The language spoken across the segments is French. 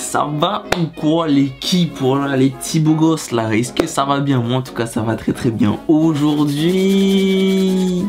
ça va ou quoi l'équipe? Voilà les petits beaux gosses là, est-ce que ça va bien? Moi en tout cas ça va très très bien. Aujourd'hui,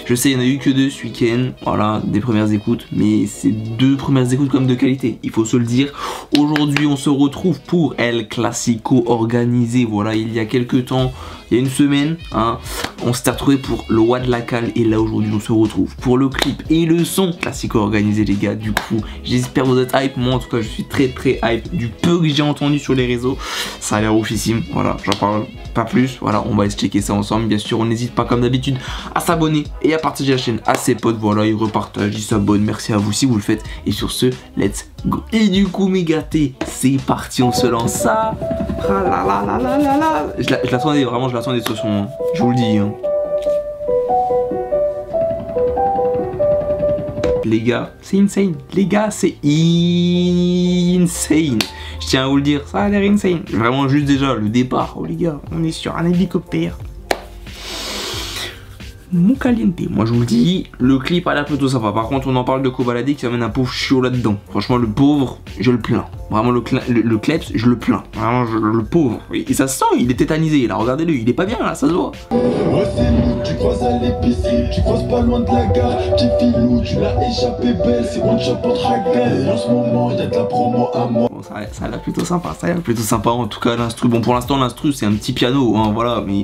je sais il n'y en a eu que 2 ce week-end, voilà, des premières écoutes, mais c'est 2 premières écoutes comme de qualité, il faut se le dire. Aujourd'hui on se retrouve pour El Clasico organisé, voilà, il y a quelques temps, il y a une semaine, hein, on s'était retrouvé pour le Wa de la Cale et là aujourd'hui on se retrouve pour le clip et le son Clasico organisé les gars. Du coup j'espère que vous êtes hype, moi en tout cas je suis très très hype du peu que j'ai entendu sur les réseaux, ça a l'air oufissime, voilà, j'en parle pas plus, voilà, on va essayer de checker ça ensemble. Bien sûr on n'hésite pas comme d'habitude à s'abonner et à partager la chaîne à ses potes, voilà, ils repartagent, ils s'abonnent, merci à vous si vous le faites et sur ce let's go. Et du coup mes gâtés, c'est parti, on se lance ça. Je l'attendais vraiment, je l'attendais ce son, hein. Je vous le dis, hein. Les gars, c'est insane. Les gars, c'est insane. Je tiens à vous le dire, ça a l'air insane. Vraiment juste déjà le départ. Oh les gars, on est sur un hélicoptère. Mon caliente. Moi je vous le dis, le clip a l'air plutôt sympa. Par contre on en parle de Kobalade qui amène un pauvre chiot là-dedans. Franchement le pauvre, je le plains. Vraiment le kleps, je le plains. Vraiment le pauvre. Et ça se sent, il est tétanisé là, regardez-le, il est pas bien là, ça se voit. Ouais c'est nous, tu croises à l'épicerie, tu croises pas loin de la gare. Petit filou, tu l'as échappé belle, c'est one shot pour Hagen. Et en ce moment, il y a de la promo à moi. Bon, ça a l'air plutôt sympa, ça a l'air plutôt sympa. En tout cas l'instru, bon pour l'instant l'instru c'est un petit piano, hein, voilà. Mais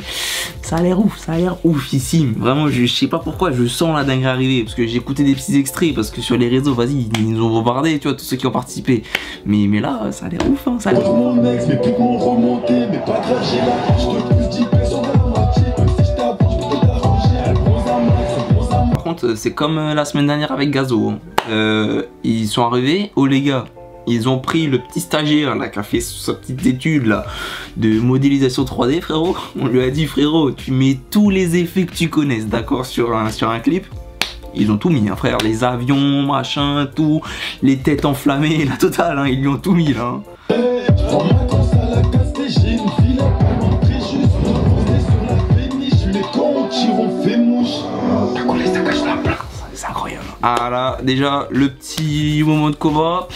ça a l'air ouf, ça a l'air oufissime. Vraiment je sais pas pourquoi, je sens la dingue arriver. Parce que j'ai écouté des petits extraits, parce que sur les réseaux, vas-y, ils nous ont bombardé, tu vois, tous ceux qui ont participé. Mais là, ça a l'air ouf, hein, ça a l'air ouf. Mon ex, mais plus que mon remonté, mais pas grave, j'ai la je te pousse 10 pesos dans la moitié. Même si je t'apporte, je peux t'arranger. Elle bronze à max, elle bronze à max. Par contre, c'est comme la semaine dernière avec Gazo. Hein. Ils sont arrivés, oh les gars. Ils ont pris le petit stagiaire là qui a fait sa petite étude là de modélisation 3D, frérot. On lui a dit frérot, tu mets tous les effets que tu connaisses, d'accord, sur un clip. Ils ont tout mis, hein, frère, les avions, machin, tout, les têtes enflammées, la totale, hein, ils lui ont tout mis là. Hein. Dans ma course à la casse, j'ai une ville à pas montrer juste. Posé sur la péniche, les cons tirons fait mouche. T'as collé, ça cache la place, c'est incroyable. Ah là, déjà le petit moment de combat.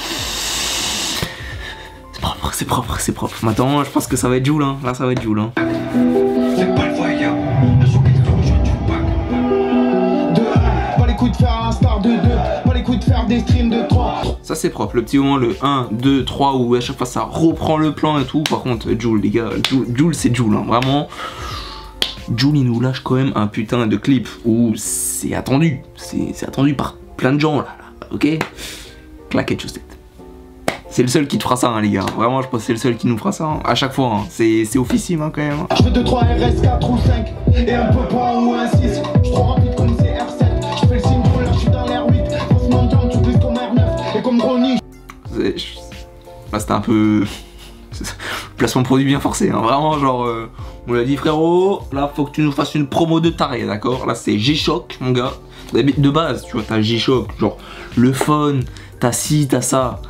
C'est propre, c'est propre. Maintenant, je pense que ça va être Joule, hein. Là, ça va être Joule, hein. C'est pas le voyant, le son qui te rejoint du pack. De 1, pas les coups de faire un star de 2, pas les coups de faire des streams de 3. Ça, c'est propre. Le petit moment, le 1, 2, 3, où à chaque fois ça reprend le plan et tout. Par contre, Joule, les gars, Joule, c'est Joule, hein. Vraiment. Joule, il nous lâche quand même un putain de clip où c'est attendu. C'est attendu par plein de gens, là. Ok? Claquette chaussette. C'est le seul qui te fera ça, hein, les gars. Vraiment, je pense que c'est le seul qui nous fera ça. Hein. À chaque fois, hein. C'est oufissime, hein, quand même. Je fais 2, 3 RS, 4 ou 5. Et un peu pas ou un 6. Je suis trop rapide comme c'est R7. Je fais le signe de l'air, je suis dans l'air 8. Passe mon temps, tu glisses comme R9. Et comme Ronnie. Là, c'était un peu. Placement de produit bien forcé, hein. Vraiment, genre. On lui a dit, frérot, là, faut que tu nous fasses une promo de taré, d'accord? Là, c'est G-Shock, mon gars. De base, tu vois, t'as G-Shock. Genre, le phone, t'as ci, t'as ça.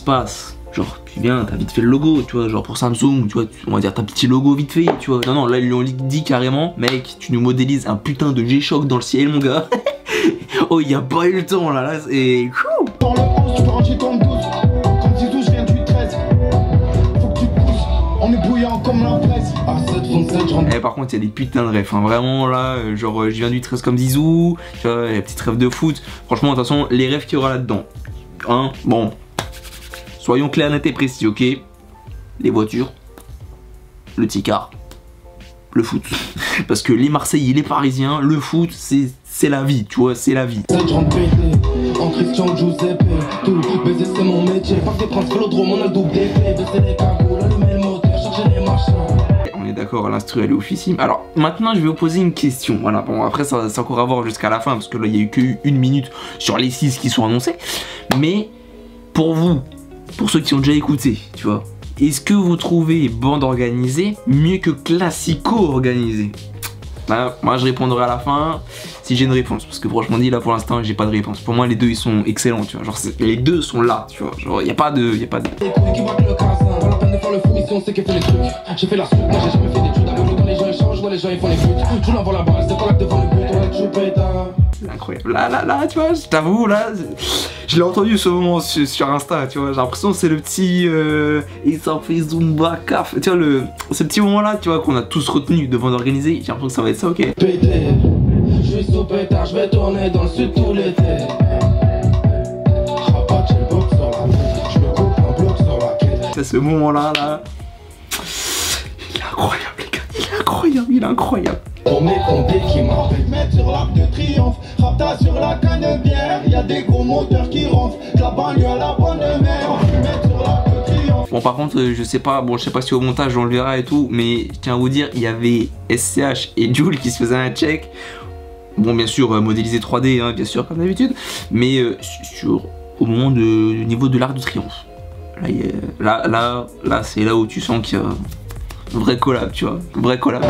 Passe. Genre tu viens, t'as vite fait le logo, tu vois, genre pour Samsung, tu vois, on va dire t'as petit logo vite fait, tu vois. Non, là ils lui ont dit carrément, mec, tu nous modélises un putain de G-Shock dans le ciel, mon gars. Oh, il y a pas eu le temps là, c'est... Dans le 11, tu peux ranger ton 12. Comme si tout, je viens du 13. Faut que tu te pousses, on est bouillant comme la presse. À 727, je rentre. Eh, par contre, il y a des putains de refs, hein. Vraiment là, genre je viens du 13 comme Zizou, tu vois, les petites refs de foot. Franchement, de toute façon, les refs qu'il y aura là-dedans, hein, bon. Soyons clairs, nets et précis, ok? Les voitures, le ticard, le foot. Parce que les Marseillais, les Parisiens, le foot, c'est la vie, tu vois, c'est la vie. En Christian Giuseppe, tout baiser c'est mon métier. Pas que des princes velodrome, on a le double d'épée. Baisser les cagoules, allumer le moteur, charger les machins. On est d'accord, l'instru elle est oufissime. Alors maintenant je vais vous poser une question. Voilà, bon après ça c'est encore à voir jusqu'à la fin. Parce que là il y a eu que 1 minute sur les 6 qui sont annoncés. Mais pour vous, pour ceux qui ont déjà écouté, tu vois, est-ce que vous trouvez bande organisée mieux que Clasico organisé? Bah, moi je répondrai à la fin si j'ai une réponse, parce que franchement dit là pour l'instant j'ai pas de réponse. Pour moi les deux ils sont excellents, tu vois, genre les deux sont là, tu vois, genre y a pas de... Les couilles qui braquent le cassin, pas la peine de faire le fou ici on sait qu'elle fait les trucs. J'ai fait la suite, moi j'ai jamais fait d'études. Avec le temps les gens échangent, ouais les gens ils font les putes. Je l'envoie la balle, c'est pas là devant le but, on a que je pétard. c'est incroyable. Là, tu vois, je t'avoue, là, je l'ai entendu ce moment sur Insta, tu vois. J'ai l'impression que c'est le petit. Il s'en fait Zumba, caf. Tu vois, ce petit moment-là, tu vois, qu'on a tous retenu devant d'organiser. J'ai l'impression que ça va être ça, ok. Pété, je suis sous pétard, je vais tourner dans le sud tout l'été. Rabat, j'ai le bloc sur la tête, je me coupe un bloc sur la quête. C'est ce moment-là, là. Il est incroyable, les gars. Il est incroyable, il est incroyable. On est compté qui m'a fait mettre sur l'arc de triomphe. Rapta sur la canne de bière, y'a des gros moteurs qui ronflent. La banlieue à la bonne mère, on fait mettre sur l'arc de triomphe. Bon, par contre, je sais pas si au montage on le verra et tout, mais je tiens à vous dire, il y avait SCH et Jul qui se faisaient un check. Bon, bien sûr, modélisé 3D, hein, bien sûr, comme d'habitude, mais au moment du niveau de l'arc de triomphe. Là, c'est là où tu sens qu'il y a un vrai collab, tu vois, un vrai collab.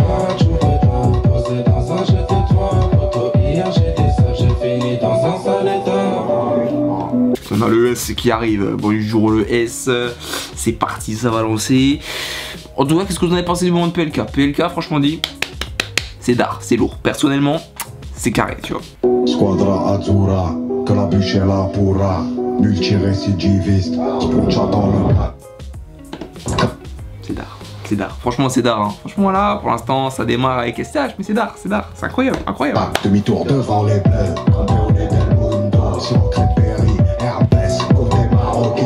On a le S qui arrive, bonjour le S, c'est parti, ça va lancer. En tout cas, qu'est-ce que vous en avez pensé du moment de PLK? PLK, franchement dit, c'est d'art, c'est lourd. Personnellement, c'est carré, tu vois. Squadra Azzurra, que la bûche est là pourra. Multirécidiviste, spoucha dans le gat. C'est d'art. C'est d'art, franchement c'est d'art, hein. Franchement là pour l'instant ça démarre avec STH mais c'est d'art, c'est incroyable, incroyable. Demi-tour devant les bleus, campeone del mundo, Sacré Péry, Herpès, côté marocain.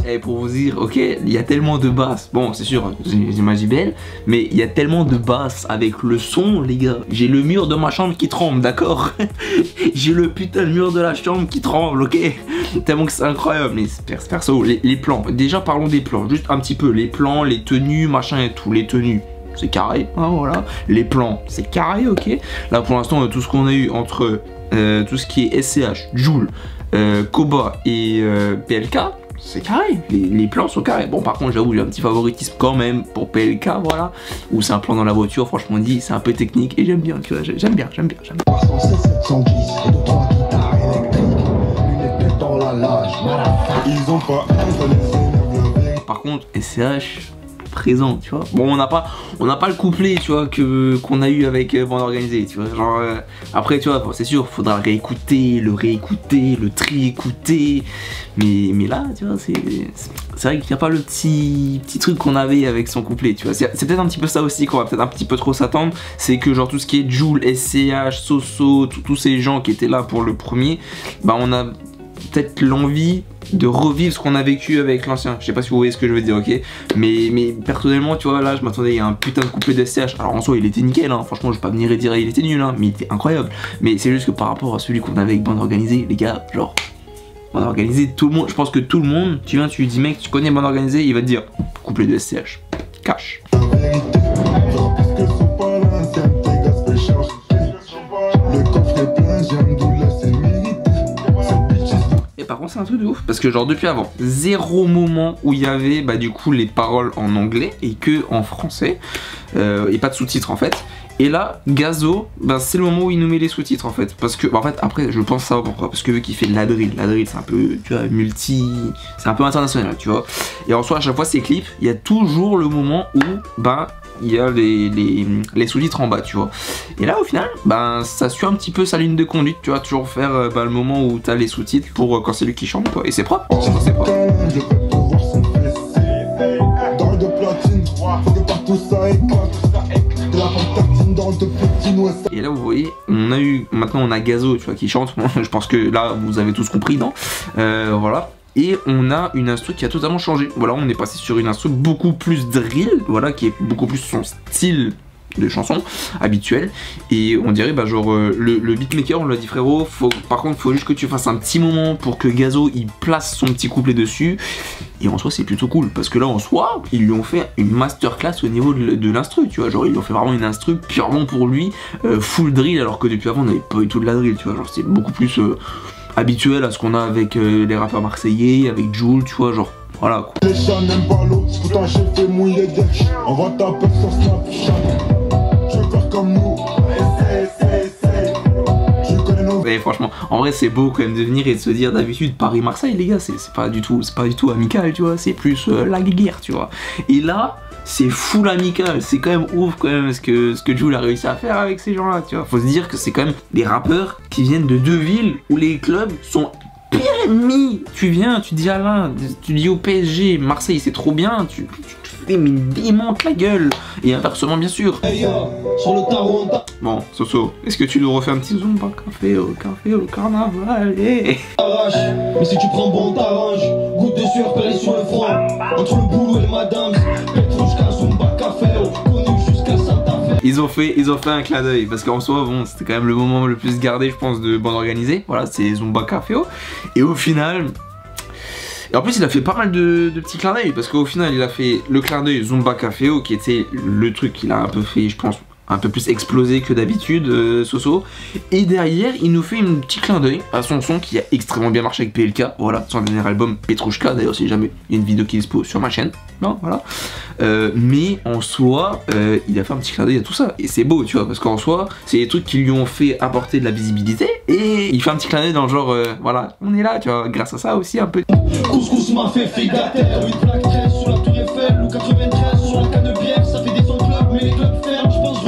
Et pour vous dire, ok, il y a tellement de basses, bon c'est sûr, j'imagine belle, mais il y a tellement de basses avec le son les gars. J'ai le mur de ma chambre qui tremble, d'accord. J'ai le putain de mur de la chambre qui tremble, ok. Tellement que c'est incroyable, mais perso, les plans, déjà parlons des plans, juste un petit peu, les plans, les tenues, machin et tout, les tenues, c'est carré, hein, voilà, les plans, c'est carré, ok. Là pour l'instant, tout ce qu'on a eu entre tout ce qui est SCH, Jul, Koba et PLK, c'est carré, les plans sont carrés. Bon par contre j'avoue j'ai un petit favoritisme quand même pour PLK, voilà, où c'est un plan dans la voiture, franchement dit, c'est un peu technique et j'aime bien, tu vois, j'aime bien. 710 et 2-3 guitares électriques. Dans la lage, ils ont pas. Par contre, SCH présent, tu vois. Bon, on n'a pas le couplet, tu vois, qu'on a eu avec Bande Organisée, tu vois. Genre, après, tu vois, c'est sûr, faudra le réécouter, le tri-écouter. Mais là, tu vois, c'est vrai qu'il n'y a pas le petit truc qu'on avait avec son couplet, tu vois. C'est peut-être un petit peu ça aussi qu'on va peut-être un petit peu trop s'attendre. C'est que, genre, tout ce qui est Jul, SCH, Soso, tous ces gens qui étaient là pour le premier, bah, on a peut-être l'envie de revivre ce qu'on a vécu avec l'ancien. Je sais pas si vous voyez ce que je veux dire, ok. Mais personnellement, tu vois, là, je m'attendais à un putain de couplet de SCH. Alors en soi, il était nickel, hein. Franchement, je vais pas venir et dire il était nul, hein, mais il était incroyable. Mais c'est juste que par rapport à celui qu'on avait avec Bande Organisée, les gars, genre, Bande Organisée, tout le monde, je pense que tout le monde, tu viens, tu lui dis, mec, tu connais Bande Organisée, il va te dire, couplet de SCH. Cash. Par contre c'est un truc de ouf parce que genre depuis avant, zéro moment où il y avait bah du coup les paroles en anglais et que en français et pas de sous-titres en fait. Et là Gazo, bah, c'est le moment où il nous met les sous-titres en fait, parce que bah, en fait après je pense ça pourquoi, parce que vu qu'il fait de la drill c'est un peu, tu vois, c'est un peu international, tu vois. Et en soi à chaque fois ces clips, il y a toujours le moment où bah il y a les sous-titres en bas, tu vois. Et là au final, ben ça suit un petit peu sa ligne de conduite, tu vois, toujours faire le moment où t'as les sous-titres pour quand c'est lui qui chante, quoi. Et c'est propre, c'est propre. Et là vous voyez, maintenant on a Gazo, tu vois, qui chante. Je pense que là vous avez tous compris, non? Voilà. Et on a une instru qui a totalement changé. Voilà, on est passé sur une instru beaucoup plus drill, voilà, qui est beaucoup plus son style de chanson habituel. Et on dirait, bah genre, le beatmaker, on l'a dit frérot, par contre, faut juste que tu fasses un petit moment pour que Gazo, il place son petit couplet dessus. Et en soi, c'est plutôt cool, parce que là, en soi, ils lui ont fait une masterclass au niveau de l'instru, tu vois. Genre, ils lui ont fait vraiment une instru purement pour lui, full drill, alors que depuis avant, on n'avait pas eu tout de la drill, tu vois. Genre, c'est beaucoup plus... habituel à ce qu'on a avec les rappeurs marseillais, avec Jul, tu vois, genre, voilà quoi. Les chats n'aiment pas l'eau, putain j'ai fait mouiller des chats. On va taper sur Snapchat. Je veux faire comme nous, essaye. Et franchement, en vrai, c'est beau quand même de venir et de se dire d'habitude Paris-Marseille, les gars, c'est pas du tout amical, tu vois. C'est plus la guerre, tu vois. Et là, c'est full amical. C'est quand même ouf quand même ce que Jul a réussi à faire avec ces gens-là, tu vois. Faut se dire que c'est quand même des rappeurs qui viennent de deux villes où les clubs sont pire ennemi. Tu viens, tu dis Alain, tu dis au PSG, Marseille c'est trop bien, tu fais mais démonte la gueule. Et inversement bien sûr. Bon, Soso, est-ce que tu nous refais un petit zoom par café au carnaval? Mais si tu prends bon t'arranges, goutte de sueur perlée sur le front. Entre le boulot et le madame, Petrouchka, Zumba, café, connu jusqu'à Santa Fe. Ils ont fait un clin d'œil parce qu'en soi, bon, c'était quand même le moment le plus gardé, je pense, de bande organisée. Voilà, c'est Zumba Caféo. Et au final, et en plus, il a fait pas mal de petits clins d'œil parce qu'au final, il a fait le clin d'œil Zumba Caféo qui était le truc qu'il a un peu fait, je pense, un peu plus explosé que d'habitude, Soso. Et derrière, il nous fait un petit clin d'œil à son son qui a extrêmement bien marché avec PLK. Voilà, son dernier album Petrouchka. D'ailleurs, si jamais il y a une vidéo qui est dispo sur ma chaîne. Non, voilà. Mais en soi, il a fait un petit clin d'œil à tout ça. Et c'est beau, tu vois, parce qu'en soi, c'est des trucs qui lui ont fait apporter de la visibilité. Et il fait un petit clin d'œil dans le genre, voilà, on est là, tu vois, grâce à ça aussi un peu. Couscous m'a fait figataire, une plaque 13 sur la tour Eiffel ou 93 sur la canne de bière, ça fait des sons clubs, mais les clubs ferment, je pense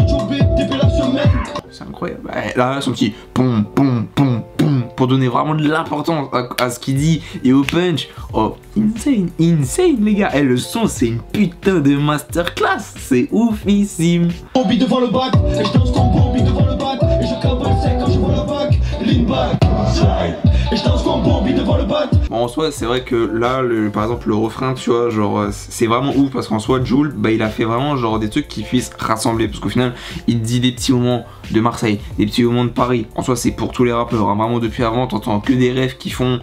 c'est incroyable. Là, son petit pom pom pom pom pour donner vraiment de l'importance à ce qu'il dit et au punch. Oh, insane les gars. Le son, c'est une putain de masterclass. C'est oufissime. Bombi devant le bac, et je danse comme Bombi devant le bac, et je cabale sec quand je vois le bac. Lean back, et je danse comme Bombi devant le bac. Bon, en soi, c'est vrai que là, par exemple, le refrain, tu vois, genre, c'est vraiment ouf parce qu'en soi, Jul, bah, il a fait vraiment genre des trucs qui puissent rassembler parce qu'au final, il dit des petits moments de Marseille, des petits moments de Paris. En soi, c'est pour tous les rappeurs, hein. Vraiment, depuis avant, t'entends que des rêves qui font,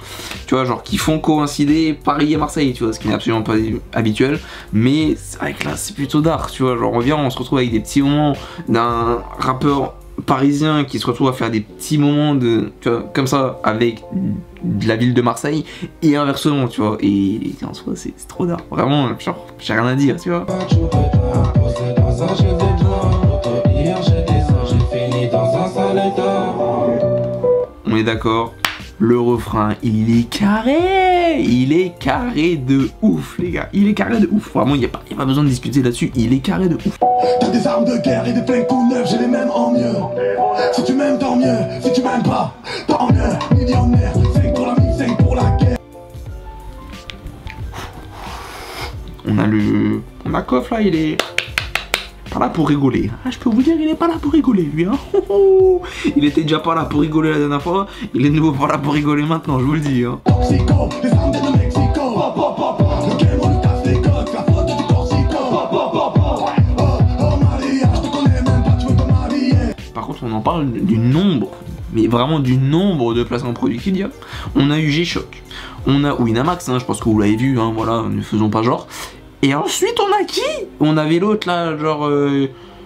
tu vois, genre, qui font coïncider Paris et Marseille, tu vois, ce qui n'est absolument pas habituel. Mais c'est vrai que là, c'est plutôt dark, tu vois, genre, on se retrouve avec des petits moments d'un rappeur parisien qui se retrouve à faire des petits moments de, tu vois, comme ça avec de la ville de Marseille et inversement, tu vois, et en soi c'est trop d'art, vraiment, genre j'ai rien à dire, tu vois. On est d'accord, le refrain il est carré de ouf les gars, il est carré de ouf, vraiment il n'y a pas besoin de discuter là-dessus, il est carré de ouf. T'as des armes de guerre et des flingues tout neufs, j'ai les mêmes en mieux. Si tu m'aimes tant mieux, si tu m'aimes pas, tant mieux. Millionnaire, 5 pour la mine, 5 pour la guerre. On a Koff là, il est pas là pour rigoler. Ah, je peux vous dire, il est pas là pour rigoler lui, hein. Il était déjà pas là pour rigoler la dernière fois, il est de nouveau pas là pour rigoler maintenant, je vous le dis, hein. Toxico, les armes de Mexico. Le game on le casse les coques, la faute du Corsico. Oh Maria, je te connais même pas, tu veux te marier. Par contre, on en parle du nombre, mais vraiment du nombre de placements produits qu'il y a. On a eu G-Shock, on a Winamax, hein, je pense que vous l'avez vu, hein, voilà, ne faisons pas genre. Et ensuite, on a qui? On avait l'autre là, genre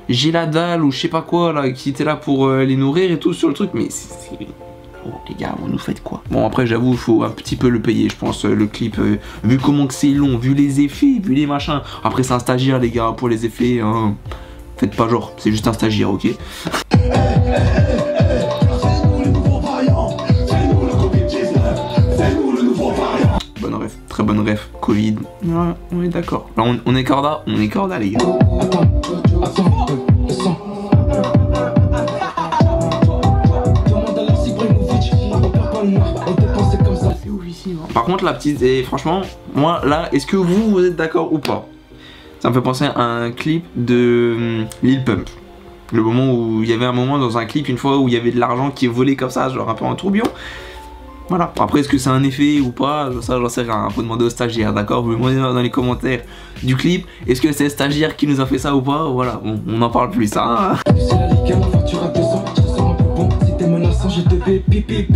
Géladal ou je sais pas quoi, là, qui était là pour les nourrir et tout sur le truc, mais c'est... Oh les gars, vous nous faites quoi? Bon après j'avoue, il faut un petit peu le payer, je pense, le clip, vu comment que c'est long, vu les effets, vu les machins. Après c'est un stagiaire les gars, pour les effets, hein. Faites pas genre, c'est juste un stagiaire, ok? Bonne ref, très bonne ref, Covid, ouais, on est d'accord. Alors on est corda les gars. C'est oufissime. Par contre la petite, et franchement, moi là, est-ce que vous êtes d'accord ou pas? Ça me fait penser à un clip de Lil Pump. Le moment où il y avait un moment dans un clip une fois où il y avait de l'argent qui volait comme ça, genre un peu en tourbillon. Voilà. Après, est-ce que c'est un effet ou pas? Ça, j'en sais rien. Faut demander au stagiaire, d'accord? Vous me demandez dans les commentaires du clip. Est-ce que c'est le stagiaire qui nous a fait ça ou pas? Voilà, bon, on en parle plus, hein. C'est la ligue, la facture à 200, je te sors un peu bon. Si t'es menaçant, je te fais pipi,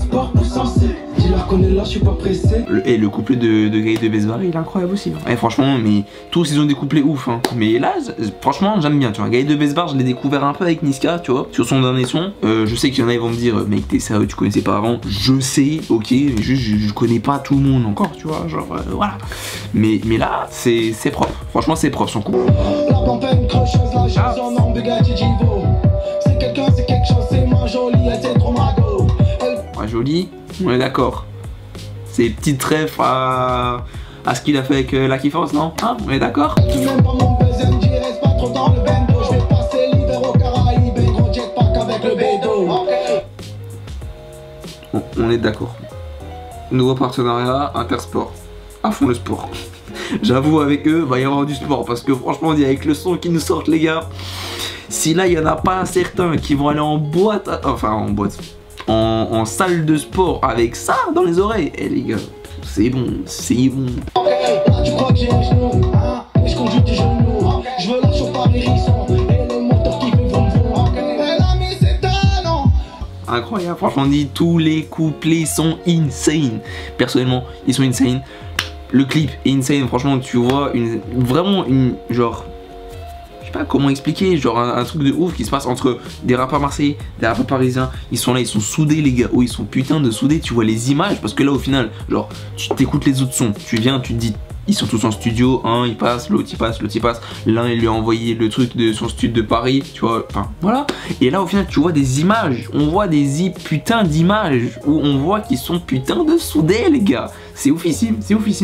sport ou sensé. Dis-leur qu'on est là, je suis pas pressé. Et le couplet de Gaël de Besbarre, il est incroyable aussi. Hein. Et franchement, mais tous ils ont des couplets ouf. Hein. Mais là, franchement, j'aime bien. Tu vois, Gaël de Besbarre, je l'ai découvert un peu avec Niska, tu vois, sur son dernier son. Je sais qu'il y en a, ils vont me dire, mec, t'es sérieux, tu connaissais pas avant. Je sais, ok, mais juste, je connais pas tout le monde encore, tu vois, genre, voilà. Mais là, c'est propre. Franchement, c'est propre son coup. La pampenne crocheuse, la chose en nom de Gadget Jivo. C'est quelqu'un, c'est quelque chose, c'est moins joli, elle c'est trop mago. joli, on est d'accord. C'est petite ref à ce qu'il a fait avec la Kiffance, non? Hein, on est d'accord? Tu m'aimes pas mon buzz, MJ, reste pas trop dans le bendo. Je vais passer l'hiver au Caraïbes, et gros jetpack avec le bédo. Bon, on est d'accord. Nouveau partenariat, Intersport. À fond le sport. J'avoue, avec eux, va y avoir du sport. Parce que franchement, avec le son qui nous sortent, les gars, si là, il n'y en a pas certains qui vont aller en boîte, enfin en boîte, en salle de sport avec ça dans les oreilles, eh les gars, c'est bon, c'est bon. Là, tu crois que j'ai un genou, hein? Mais je conduis tes genoux. Je veux l'argent par hérisson. Et le moteur qui fait vroom vroom. Elle a mis ses talents. Incroyable, franchement, on dit tous les couplets sont insane. Personnellement, ils sont insane. Le clip est insane, franchement, tu vois vraiment une genre, je sais pas comment expliquer, genre un truc de ouf qui se passe entre des rappeurs marseillais, des rappeurs parisiens. Ils sont là, ils sont soudés, les gars. Oh, ils sont putain de soudés. Tu vois les images, parce que là au final, genre, tu t'écoutes les autres sons, tu viens, tu te dis, ils sont tous en studio, un il passe, l'autre il passe, l'autre il passe. L'un il lui a envoyé le truc de son studio de Paris, tu vois, enfin voilà. Et là au final tu vois des images, on voit des putain d'images où on voit qu'ils sont putain de soudés, les gars. C'est oufissime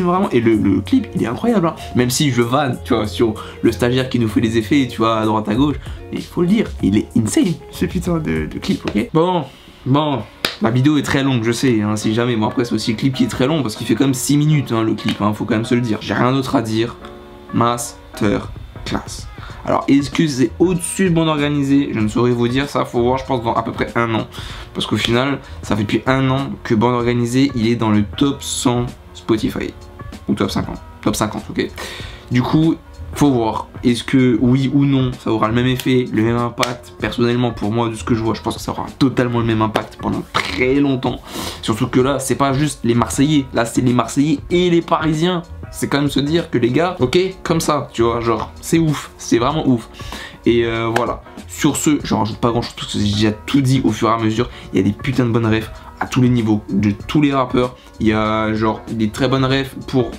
vraiment. Et le clip il est incroyable, hein. Même si je vanne, tu vois, sur le stagiaire qui nous fait les effets, tu vois, à droite à gauche. Mais il faut le dire, il est insane ce putain de clip, ok. Bon. La vidéo est très longue, je sais, hein, si jamais. Bon, après, c'est aussi le clip qui est très long parce qu'il fait quand même 6 minutes, hein, le clip, hein, faut quand même se le dire. J'ai rien d'autre à dire. Masterclass. Alors, est-ce que c'est au-dessus de Bande Organisée? Je ne saurais vous dire, ça, faut voir, je pense, dans à peu près un an. Parce qu'au final, ça fait depuis un an que Bande Organisée, il est dans le top 100 Spotify. Ou top 50. Top 50, ok. Du coup, faut voir, est-ce que oui ou non ça aura le même effet, le même impact. Personnellement pour moi, de ce que je vois, je pense que ça aura totalement le même impact pendant très longtemps. Surtout que là, c'est pas juste les Marseillais, là c'est les Marseillais et les Parisiens. C'est quand même se dire que les gars, ok, comme ça, tu vois, genre, c'est ouf, c'est vraiment ouf. Et voilà, sur ce, je rajoute pas grand chose parce que j'ai déjà tout dit au fur et à mesure. Il y a des putains de bonnes refs à tous les niveaux, de tous les rappeurs. Il y a genre des très bonnes refs pour,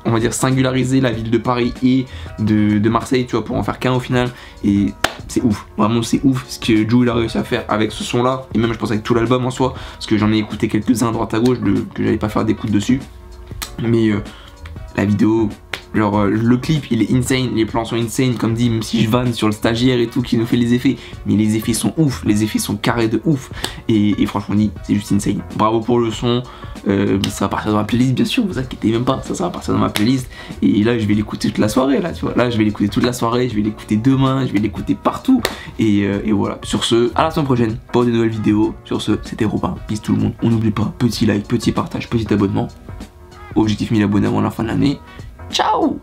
on va dire, singulariser la ville de Paris et de Marseille, tu vois, pour en faire qu'un au final. Et c'est ouf, vraiment c'est ouf ce que Joe il a réussi à faire avec ce son là. Et même je pense avec tout l'album en soi, parce que j'en ai écouté quelques-uns à droite à gauche que j'allais pas faire d'écoute dessus. Mais la vidéo, genre le clip il est insane, les plans sont insane, comme dit, même si je vanne sur le stagiaire et tout qui nous fait les effets, mais les effets sont ouf, les effets sont carrés de ouf. Et franchement c'est juste insane. Bravo pour le son. Ça va partir dans ma playlist, bien sûr, vous inquiétez même pas, ça va partir dans ma playlist. Et là je vais l'écouter toute la soirée, là tu vois, là je vais l'écouter toute la soirée, je vais l'écouter demain, je vais l'écouter partout. Et voilà, sur ce, à la semaine prochaine pour de nouvelles vidéos. Sur ce, c'était Robin, peace tout le monde, on n'oublie pas, petit like, petit partage, petit abonnement. Objectif 1000 abonnés avant la fin de l'année. Ciao!